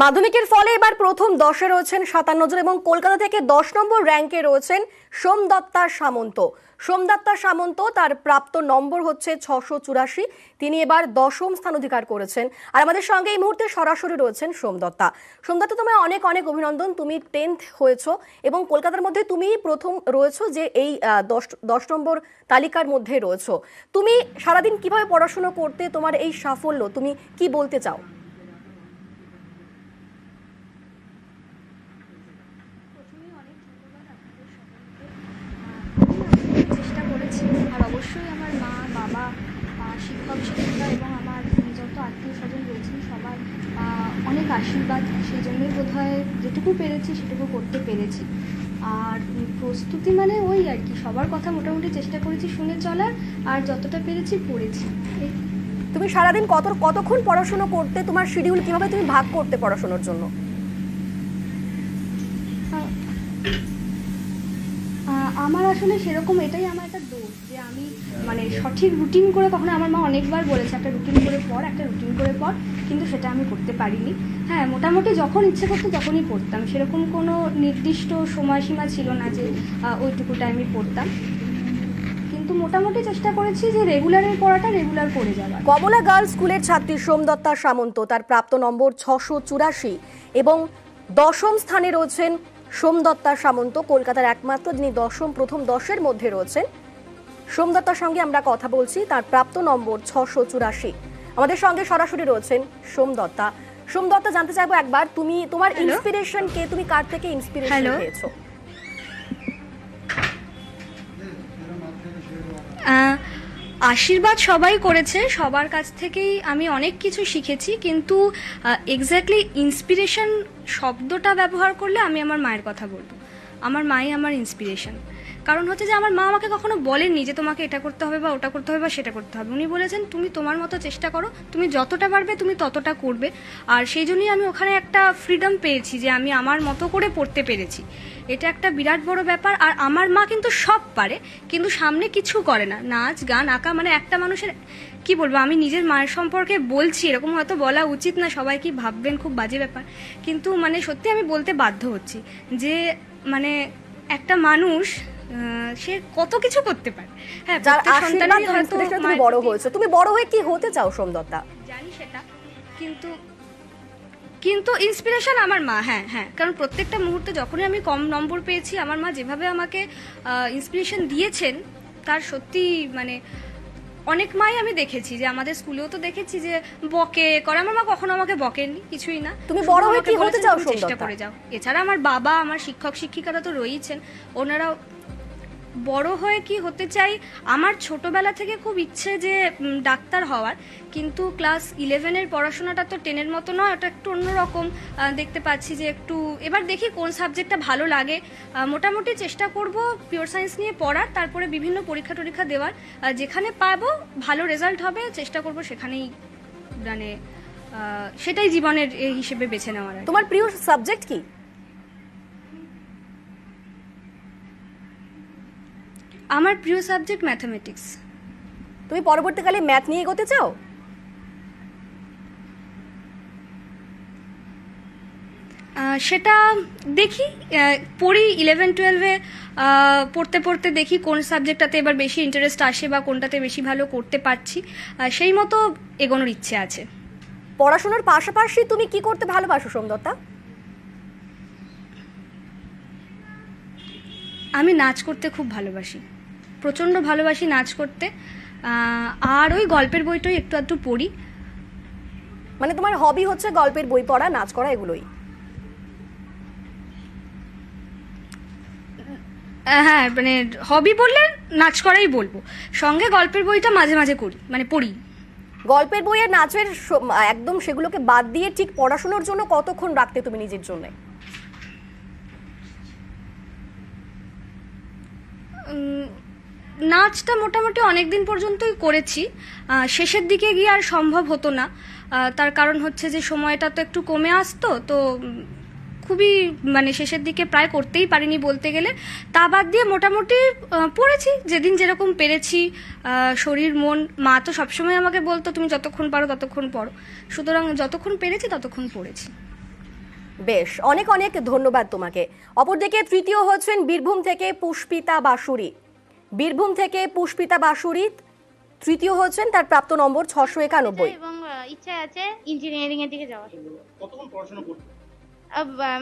মাধ্যমিকের ফলে এবার প্রথম 10-এ রয়েছেন 57 জন এবং কলকাতা থেকে 10 নম্বর র্যাঙ্কে রয়েছেন সোমদত্তা সামন্ত। সোমদত্তা সামন্ত তার প্রাপ্ত নম্বর হচ্ছে 684। তিনি এবার 10ম স্থান অধিকার করেছেন। আর আমাদের সঙ্গে এই মুহূর্তে সরাসরি রয়েছেন সোমদত্তা। সোমদত্তা, তোমায় অনেক অনেক অভিনন্দন। তুমি 10th হয়েছো এবং কলকাতার মধ্যে তুমি প্রথম রয়েছো যে এই 10 নম্বর তালিকার মধ্যে রয়েছো। তুমি সারাদিন কিভাবে পড়াশোনা করতে, তোমার এই সাফল্য তুমি কি বলতে চাও? চেষ্টা করেছি, আর অবশ্যই আমার মা, বাবা, শিক্ষক শিক্ষিকা এবং আমার যত আত্মীয় স্বজন রয়েছেন সবার অনেক আশীর্বাদ। সেই জন্যই বোধহয় যেটুকু পেরেছি সেটুকু করতে পেরেছি। আর প্রস্তুতি মানে ওই আর কি, সবার কথা মোটামুটি চেষ্টা করেছি শুনে চলার, আর যতটা পেরেছি পড়েছি। তুমি সারাদিন কতক্ষণ পড়াশোনা করতে, তোমার শিডিউল কিভাবে তুমি ভাগ করতে পড়াশোনার জন্য? আমার আসলে সেরকম, এটাই আমার একটা দোষ যে আমি মানে সঠিক রুটিন করে, কখনো আমার মা অনেকবার বলেছে একটা রুটিন করে পড়, একটা রুটিন করে পড়, কিন্তু সেটা আমি করতে পারিনি। হ্যাঁ, মোটামুটি যখন ইচ্ছে করতো তখনই পড়তাম, সেরকম কোনো নির্দিষ্ট সময়সীমা ছিল না যে ওইটুকু টাইমে পড়তাম, কিন্তু মোটামুটি চেষ্টা করেছি যে রেগুলারের পড়াটা রেগুলার করে যাওয়া। কমলা গার্লস স্কুলের ছাত্রী সোমদত্তা সামন্ত, তার প্রাপ্ত নম্বর 684 এবং 10ম স্থানে রয়েছেন সোমদত্তা সামন্ত, কলকাতার একমাত্র যিনি প্রথম 10-এর মধ্যে রয়েছেন। সোমদত্তার সঙ্গে আমরা কথা বলছি, তার প্রাপ্ত নম্বর 684। আমাদের সঙ্গে সরাসরি রয়েছেন সোমদত্তা। সোমদত্তা, জানতে চাইবো একবার তুমি তোমার ইন্সপিরেশন কে, তুমি কার থেকে ইন্সপিরেশন পেয়েছো? আশীর্বাদ সবাই করেছে, সবার কাছ থেকেই আমি অনেক কিছু শিখেছি, কিন্তু এক্স্যাক্টলি ইন্সপিরেশন শব্দটা ব্যবহার করলে আমি আমার মায়ের কথা বলবো। আমার মাই আমার ইন্সপিরেশন। কারণ হচ্ছে যে আমার মা আমাকে কখনো বলেননি যে তোমাকে এটা করতে হবে বা ওটা করতে হবে বা সেটা করতে হবে। উনি বলেছেন তুমি তোমার মতো চেষ্টা করো, তুমি যতটা পারবে তুমি ততটা করবে। আর সেই জন্যই আমি ওখানে একটা ফ্রিডম পেয়েছি যে আমি আমার মতো করে পড়তে পেরেছি। এটা একটা বিরাট বড় ব্যাপার। আর আমার মা কিন্তু সব পারে, কিন্তু সামনে কিছু করে না, নাচ গান আঁকা, মানে একটা মানুষের কি বলবো, আমি নিজের মায়ের সম্পর্কে বলছি, এরকম হয়তো বলা উচিত না, সবাই কি ভাববেন, খুব বাজে ব্যাপার, কিন্তু মানে সত্যি আমি বলতে বাধ্য হচ্ছি যে মানে একটা মানুষ সে কত কিছু করতে পারে। হ্যাঁ, তুমি বড় হয়েছো, তুমি বড় হয়ে কি হতে চাও সোমদত্তা? জানি সেটা, কিন্তু ইন্সপিরেশন আমার মা। হ্যাঁ হ্যাঁ, কারণ প্রত্যেকটা মুহূর্তে যখনই আমি কম নম্বর পেয়েছি, আমার মা যেভাবে আমাকে ইন্সপিরেশন দিয়েছেন তার সত্যি মানে অনেক মাই আমি দেখেছি, যে আমাদের স্কুলেও তো দেখেছি যে বকে করে, আমার মা কখনো আমাকে বকেননি, কিছুই না। তুমি বড় হয়ে কি হতে চাও? চেষ্টা করে যাও। এছাড়া আমার বাবা, আমার শিক্ষক শিক্ষিকারা তো রয়েছেন, ওনারাও বড় হয়ে কি হতে চাই, আমার ছোটবেলা থেকে খুব ইচ্ছে যে ডাক্তার হওয়ার, কিন্তু ক্লাস 11-এর পড়াশোনাটা তো 10-এর মতো নয়, ওটা একটু অন্যরকম দেখতে পাচ্ছি, যে একটু এবার দেখি কোন সাবজেক্টটা ভালো লাগে। মোটামুটি চেষ্টা করব পিওর সায়েন্স নিয়ে পড়ার, তারপরে বিভিন্ন পরীক্ষা টরীক্ষা দেওয়ার, যেখানে পাবো ভালো রেজাল্ট হবে চেষ্টা করব সেখানেই, মানে সেটাই জীবনের হিসেবে বেছে নেওয়ার। তোমার প্রিয় সাবজেক্ট কি? আমার প্রিয় সাবজেক্ট ম্যাথামেটিক্স। তুমি পরবর্তীকালে ম্যাথ নিয়ে এগোতে চাও? সেটা দেখি, পড়ি 11-12-এ পড়তে পড়তে দেখি কোন সাবজেক্টটাতে এবার বেশি ইন্টারেস্ট আসে বা কোনটাতে বেশি ভালো করতে পারছি, সেই মতো এগোনোর ইচ্ছে আছে। পড়াশোনার পাশাপাশি তুমি কি করতে ভালোবাসো সোমদত্তা? আমি নাচ করতে খুব ভালোবাসি, প্রচণ্ড ভালোবাসি নাচ করতে। আর ওই গল্পের বইটাই একটু একটু পড়ি। মানে তোমার হবি হচ্ছে গল্পের বই পড়া, নাচ করা, এগুলোই? হ্যাঁ, মানে হবি বললে নাচ করাই বলবো, সঙ্গে গল্পের বইটা মাঝে মাঝে করি, মানে পড়ি। গল্পের বই আর নাচের একদম সেগুলোকে বাদ দিয়ে ঠিক পড়াশোনার জন্য কতক্ষণ রাখতে তুমি নিজের জন্য? নাচটা মোটামুটি অনেক দিন পর্যন্তই করেছি, শেষের দিকে গিয়ে আর সম্ভব হতো না, তার কারণ হচ্ছে যে সময়টা তো একটু কমে আসতো, তো খুবই মানে শেষের দিকে প্রায় করতেই পারিনি বলতে গেলে। তা বাদ দিয়ে মোটামুটি পড়েছি যেদিন যেরকম পেরেছি, শরীর মন, মা তো সবসময় আমাকে বলতো তুমি যতক্ষণ পারো ততক্ষণ পড়ো, সুতরাং যতক্ষণ পেরেছি ততক্ষণ পড়েছি। বেশ, অনেক অনেক ধন্যবাদ তোমাকে। অপরদিকে তৃতীয় হচ্ছেন বীরভূম থেকে পুষ্পিতা বাসুরি। বীরভূম থেকে পুষ্পিতা বাসুরি তৃতীয় হচ্ছেন, তার প্রাপ্ত নম্বর 691। এবং ইচ্ছা আছে ইঞ্জিনিয়ারিং এর দিকে যাওয়ার। কতক্ষণ পড়াশোনা করতে?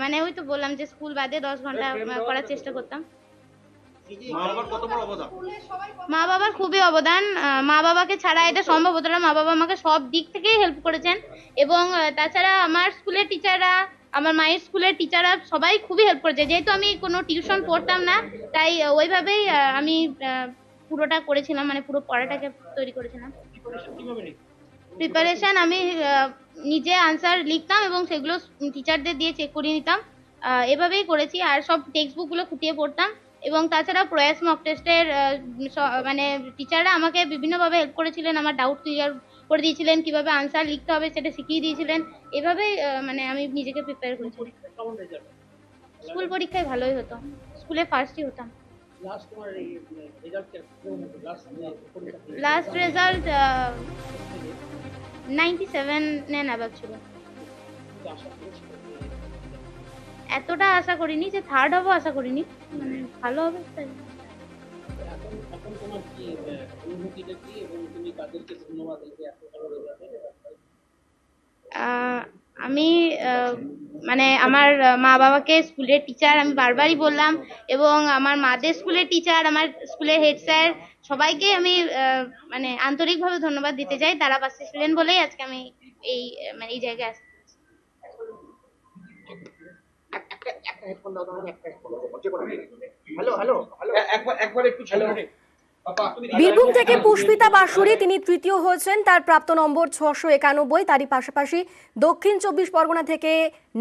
মানে ওই তো বললাম যে স্কুল বাদে 10 ঘন্টা পড়ার চেষ্টা করতাম। মা বাবার কত বড় অবদান? মা বাবার খুবই অবদান। মা বাবাকে ছাড়া এটা সম্ভব হতো না। মা বাবা আমাকে সব দিক থেকেই হেল্প করেছেন এবং তাছাড়া আমার স্কুলের টিচাররা, আমার মায়ের স্কুলের টিচাররা সবাই খুবই হেল্প করেছে। যেহেতু আমি কোনো টিউশন পড়তাম না, তাই ওইভাবেই আমি পুরোটা করেছিলাম, মানে পুরো পড়াটাকে তৈরি করেছিলাম। প্রিপারেশন আমি নিজে আনসার লিখতাম এবং সেগুলো টিচারদের দিয়ে চেক করিয়ে নিতাম। এভাবেই করেছি। আর সব টেক্সট বুকগুলো খুঁটিয়ে পড়তাম এবং তাছাড়া প্রয়াস মক টেস্টের মানে টিচাররা আমাকে বিভিন্নভাবে হেল্প করেছিলেন, আমার ডাউট ক্লিয়ার করে দিয়েছিলেন, কিভাবে আনসার লিখতে হবে সেটা শিখিয়ে দিয়েছিলেন। এভাবেই মানে আমি নিজেকে প্রিপেয়ার করেছি। স্কুল পরীক্ষায় ভালোই হতো, স্কুলে ফার্স্টই হতাম। লাস্ট রেজাল্ট 97 এর অ্যাবাভ ছিল। এতটা আশা করিনি যে থার্ড হবো, আশা করিনি, মানে ভালো হবে তাই। আমি মানে আমার মা বাবাকে, স্কুলের টিচার, আমি বারবারই বললাম, এবং আমার মাদের স্কুলের টিচার, আমার স্কুলের হেড স্যার, সবাইকে আমি মানে আন্তরিকভাবে ধন্যবাদ দিতে চাই। তারা পাশে ছিলেন বলেই আজকে আমি এই মানে এই জায়গায় আসতে। বীরভূম থেকে পুষ্পিতা বাসুরি তিনি তৃতীয় হয়েছেন, তার প্রাপ্ত নম্বর 691। তারই পাশাপাশি দক্ষিণ 24 পরগনা থেকে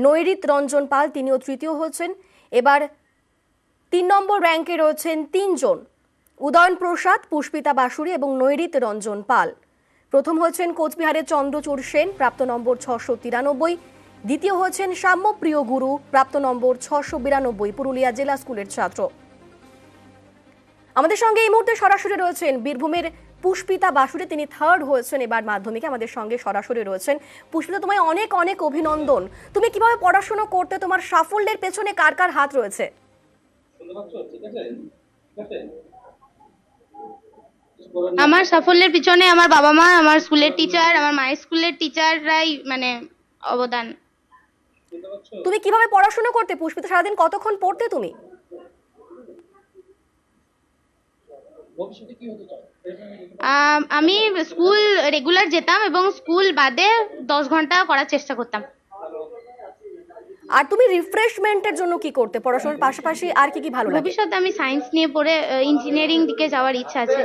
নৈরিত রঞ্জন পাল, তিনিও তৃতীয় হয়েছেন। এবার 3 নম্বর র্যাঙ্কে রয়েছেন 3 জন, উদয়ন প্রসাদ, পুষ্পিতা বাসুরি এবং নৈরিত রঞ্জন পাল। প্রথম হয়েছেন কোচবিহারের চন্দ্রচূড় সেন, প্রাপ্ত নম্বর 693। দ্বিতীয় হয়েছেন সাম্যপ্রিয় গুরু, প্রাপ্ত নম্বর 692, পুরুলিয়া জেলা স্কুলের ছাত্র। আমাদের সঙ্গে এই মুহূর্তে সরাসরি রয়েছেন বীরভূমের পুষ্পিতা বাসুরি, তিনি থার্ড হয়েছেন এবার মাধ্যমিকে, আমাদের সঙ্গে সরাসরি রয়েছেন। পুষ্পিতা, তোমায় অনেক অনেক অভিনন্দন। তুমি কিভাবে পড়াশোনা করতে, তোমার সাফল্যের পেছনে কার কার হাত রয়েছে? আমার সাফল্যের পিছনে আমার বাবা মা, আমার স্কুলের টিচার, আমার মায়ের স্কুলের টিচাররাই মানে অবদান। তুমি কিভাবে পড়াশোনা করতে পুষ্পিতা? সারাদিন কতক্ষণ পড়তে তুমি? আমি স্কুল রেগুলার যেতাম এবং স্কুল বাদে 10 ঘন্টা করার চেষ্টা করতাম। আর তুমি রিফ্রেশমেন্টের জন্য কি করতে, পড়াশোনার পাশাপাশি আর কি কি ভালো লাগে? ভবিষ্যতে আমি সায়েন্স নিয়ে পড়ে ইঞ্জিনিয়ারিং দিকে যাওয়ার ইচ্ছা আছে।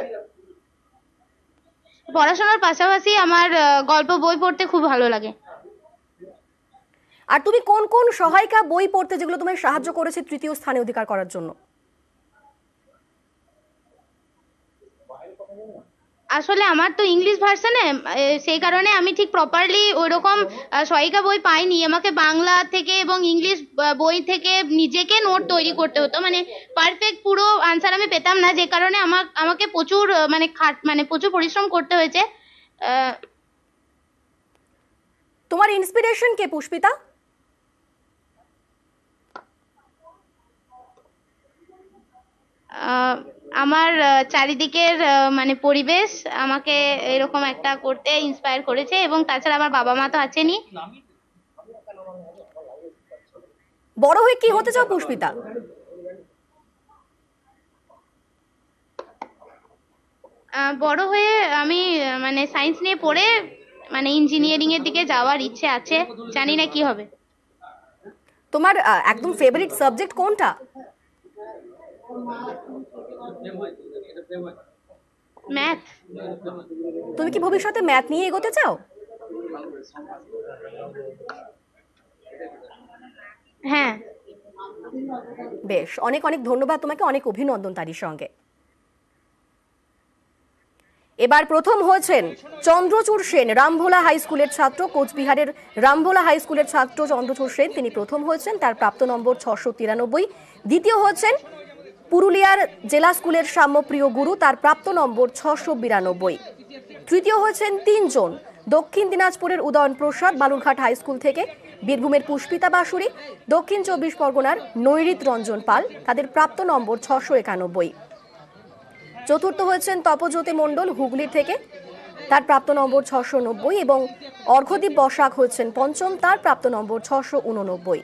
পড়াশোনার পাশাপাশি আমার গল্প বই পড়তে খুব ভালো লাগে। আর তুমি কোন কোন সহায়িকা বই পড়তে, যেগুলো তোমায় সাহায্য করেছে তৃতীয় স্থানে অধিকার করার জন্য? আসলে আমার তো ইংলিশ ভার্সনে, সেই কারণে আমি ঠিক প্রপারলি ওইরকম সহায়িকা বই পাইনি। আমাকে বাংলা থেকে এবং ইংলিশ বই থেকে নিজেকে নোট তৈরি করতে হতো, মানে পারফেক্ট পুরো আনসার আমি পেতাম না, যে কারণে আমাকে প্রচুর মানে প্রচুর পরিশ্রম করতে হয়েছে। তোমার ইন্সপিরেশন কে পুষ্পিতা? আমার চারিদিকের মানে পরিবেশ আমাকে এরকম একটা করতে ইন্সপায়ার করেছে, এবং তাছাড়া আমার বাবা মা তো আছেনই। বড় হয়ে কি হতে চাও পুষ্পিতা? বড় হয়ে আমি মানে সায়েন্স নিয়ে পড়ে মানে ইঞ্জিনিয়ারিং এর দিকে যাওয়ার ইচ্ছে আছে, জানি না কি হবে। তোমার একদম ফেভারিট সাবজেক্ট কোনটা? ম্যাথ। তুমি কি ভবিষ্যতে ম্যাথ নিয়ে এগোতে চাও? হ্যাঁ। বেশ, অনেক অনেক ধন্যবাদ তোমাকে, অনেক অভিনন্দন তারই সঙ্গে। এবার প্রথম হয়েছেন চন্দ্রচূড় সেন, রামভোলা হাই স্কুলের ছাত্র, কোচবিহারের রামভোলা হাই স্কুলের ছাত্র চন্দ্রচূড় সেন, তিনি প্রথম হয়েছেন, তার প্রাপ্ত নম্বর 693। দ্বিতীয় হয়েছেন পুরুলিয়ার জেলা স্কুলের সাম্যপ্রিয় গুরু, তার প্রাপ্ত নম্বর 692। তৃতীয় হয়েছেন 3 জন, দক্ষিণ দিনাজপুরের উদয়ন প্রসাদ, বালুরঘাট হাই স্কুল থেকে, বীরভূমের পুষ্পিতা বাসুরি, দক্ষিণ 24 পরগনার নৈরিত রঞ্জন পাল, তাদের প্রাপ্ত নম্বর 691। চতুর্থ হয়েছেন তপজ্যোতি মণ্ডল হুগলি থেকে, তার প্রাপ্ত নম্বর 690 এবং অর্ঘদীপ বসাক হয়েছেন পঞ্চম, তার প্রাপ্ত নম্বর 689।